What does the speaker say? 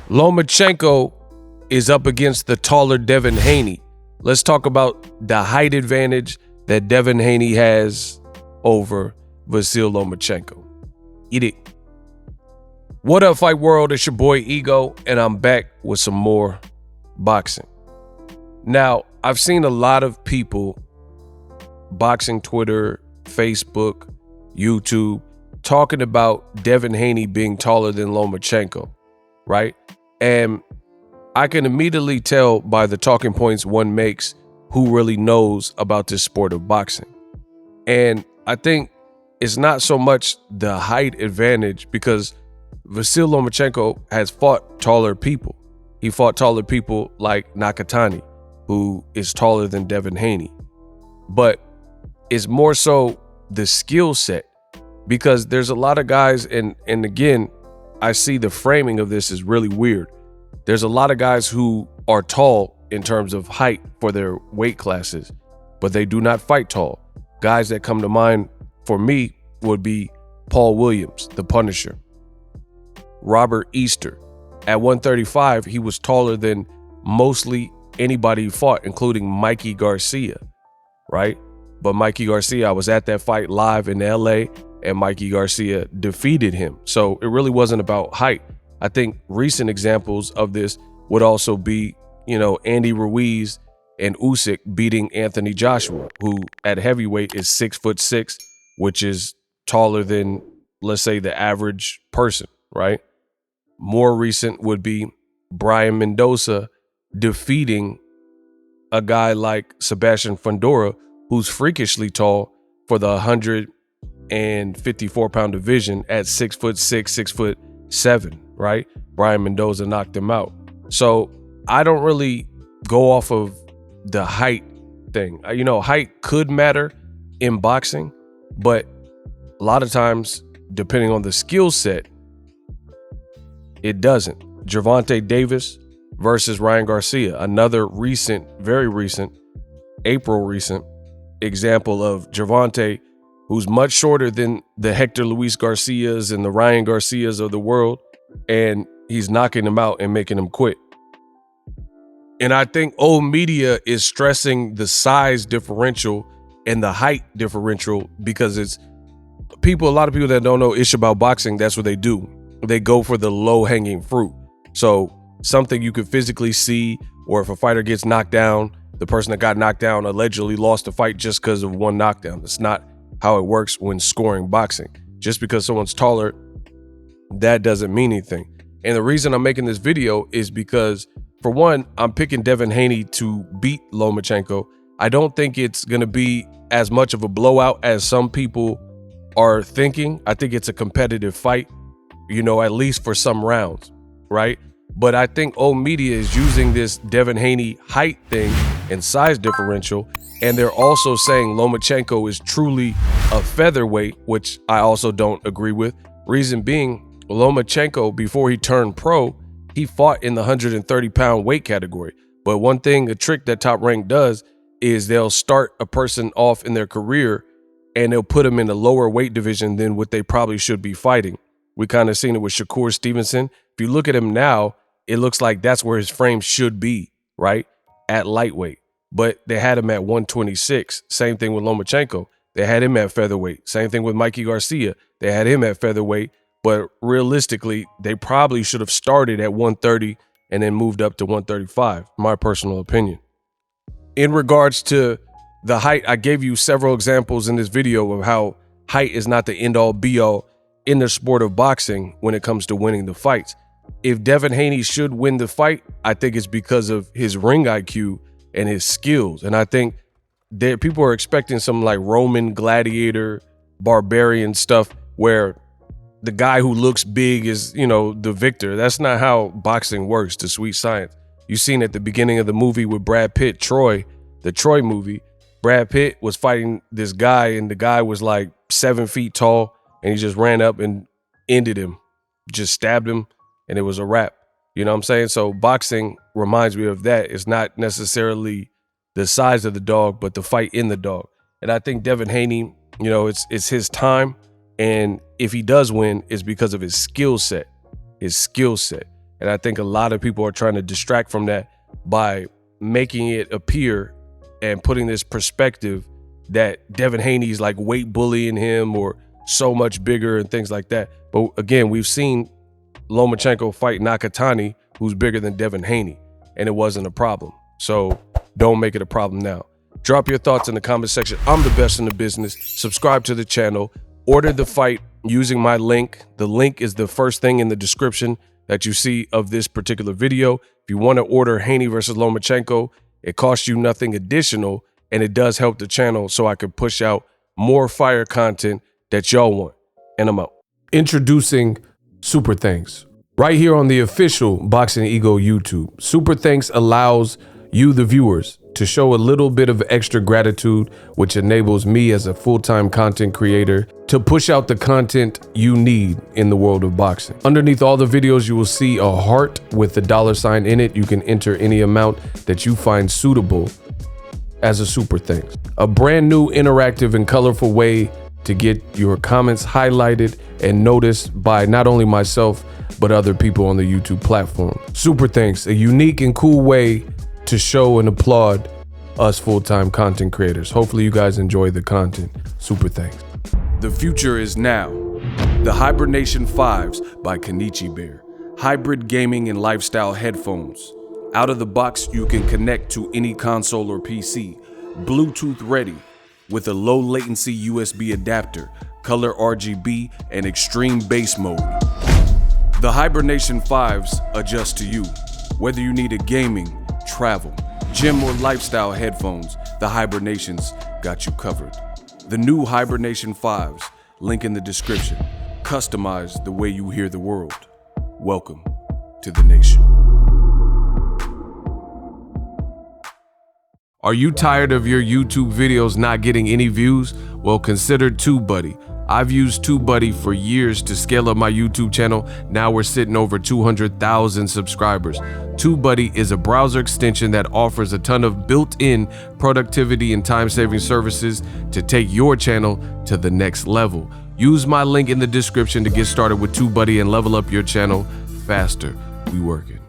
Lomachenko is up against the taller Devin Haney. Let's talk about the height advantage that Devin Haney has over Vasyl Lomachenko. Eat it. What up, Fight World? It's your boy Ego, and I'm back with some more boxing. Now, I've seen a lot of people, boxing Twitter, Facebook, YouTube, talking about Devin Haney being taller than Lomachenko, right? And I can immediately tell by the talking points one makes who really knows about this sport of boxing. And I think it's not so much the height advantage, because Vasyl Lomachenko has fought taller people. He fought taller people like Nakatani, who is taller than Devin Haney. But it's more so the skill set, because there's a lot of guys, and again, I see the framing of this is really weird. There's a lot of guys who are tall in terms of height for their weight classes, but they do not fight tall. Guys that come to mind for me would be Paul Williams, the Punisher. Robert Easter. At 135, he was taller than mostly anybody who fought, including Mikey Garcia, right? But Mikey Garcia, I was at that fight live in LA, and Mikey Garcia defeated him. So it really wasn't about height. I think recent examples of this would also be, Andy Ruiz and Usyk beating Anthony Joshua, who at heavyweight is 6'6", which is taller than, let's say, the average person, right? More recent would be Brian Mendoza defeating a guy like Sebastian Fundora, who's freakishly tall for the 154-pound division at 6'6", 6'7", right? Brian Mendoza knocked him out. So I don't really go off of the height thing. Height could matter in boxing, but a lot of times, depending on the skill set, it doesn't. Gervonta Davis versus Ryan Garcia, another very recent example of Gervonta, who's much shorter than the Hector Luis Garcias and the Ryan Garcias of the world, and he's knocking him out and making him quit. And I think old media is stressing the size differential and the height differential because a lot of people that don't know ish about boxing, that's what they do. They go for the low-hanging fruit. So something you could physically see, or if a fighter gets knocked down, the person that got knocked down allegedly lost the fight just because of one knockdown. That's not how it works when scoring boxing. Just because someone's taller, that doesn't mean anything. And the reason I'm making this video is because, for one, I'm picking Devin Haney to beat Lomachenko. I don't think it's going to be as much of a blowout as some people are thinking. I think it's a competitive fight, at least for some rounds, right? But I think old media is using this Devin Haney height thing and size differential, and they're also saying Lomachenko is truly a featherweight, which I also don't agree with. Reason being, Lomachenko, before he turned pro, he fought in the 130-pound weight category. But one thing, a trick that Top Rank does is they'll start a person off in their career and they'll put them in a lower weight division than what they probably should be fighting. We kind of seen it with Shakur Stevenson. If you look at him now, it looks like that's where his frame should be, right? At lightweight. But they had him at 126. Same thing with Lomachenko. They had him at featherweight. Same thing with Mikey Garcia. They had him at featherweight. But realistically, they probably should have started at 130 and then moved up to 135, my personal opinion. In regards to the height, I gave you several examples in this video of how height is not the end-all be-all in the sport of boxing when it comes to winning the fights. If Devin Haney should win the fight, I think it's because of his ring IQ and his skills. And I think that people are expecting some like Roman gladiator, barbarian stuff where the guy who looks big is, the victor. That's not how boxing works, the sweet science. You've seen at the beginning of the movie with Brad Pitt, Troy, the Troy movie, Brad Pitt was fighting this guy and the guy was like 7 feet tall and he just ran up and ended him, just stabbed him, and it was a wrap. You know what I'm saying? So boxing reminds me of that. It's not necessarily the size of the dog, but the fight in the dog. And I think Devin Haney, it's his time. And if he does win, it's because of his skill set. And I think a lot of people are trying to distract from that by making it appear and putting this perspective that Devin Haney's like weight bullying him or so much bigger and things like that. But again, we've seen Lomachenko fight Nakatani, who's bigger than Devin Haney, and it wasn't a problem. So don't make it a problem now. Drop your thoughts in the comment section. I'm the best in the business. Subscribe to the channel. Order the fight using my link. The link is the first thing in the description that you see of this particular video. If you want to order Haney versus Lomachenko, it costs you nothing additional, and it does help the channel so I can push out more fire content that y'all want. And I'm out. Introducing Super Thanks. Right here on the official BOXINGEGO YouTube. Super Thanks allows you, the viewers, to show a little bit of extra gratitude, which enables me as a full-time content creator to push out the content you need in the world of boxing. Underneath all the videos, you will see a heart with the $sign in it. You can enter any amount that you find suitable as a super thanks. A brand new interactive and colorful way to get your comments highlighted and noticed by not only myself, but other people on the YouTube platform. Super thanks, a unique and cool way to show and applaud us full-time content creators. Hopefully you guys enjoy the content. Super thanks. The future is now. The Hibernation 5s by Kenichi Bear. Hybrid gaming and lifestyle headphones. Out of the box, you can connect to any console or PC. Bluetooth ready with a low latency USB adapter, color RGB, and extreme bass mode. The Hibernation 5s adjust to you. Whether you need a gaming, travel, gym, or lifestyle headphones, the Hibernations got you covered. The new Hibernation 5s, link in the description. Customize the way you hear the world. Welcome to the nation. Are you tired of your YouTube videos not getting any views? Well, consider TubeBuddy. I've used TubeBuddy for years to scale up my YouTube channel. Now we're sitting over 200,000 subscribers. TubeBuddy is a browser extension that offers a ton of built-in productivity and time-saving services to take your channel to the next level. Use my link in the description to get started with TubeBuddy and level up your channel faster. We working.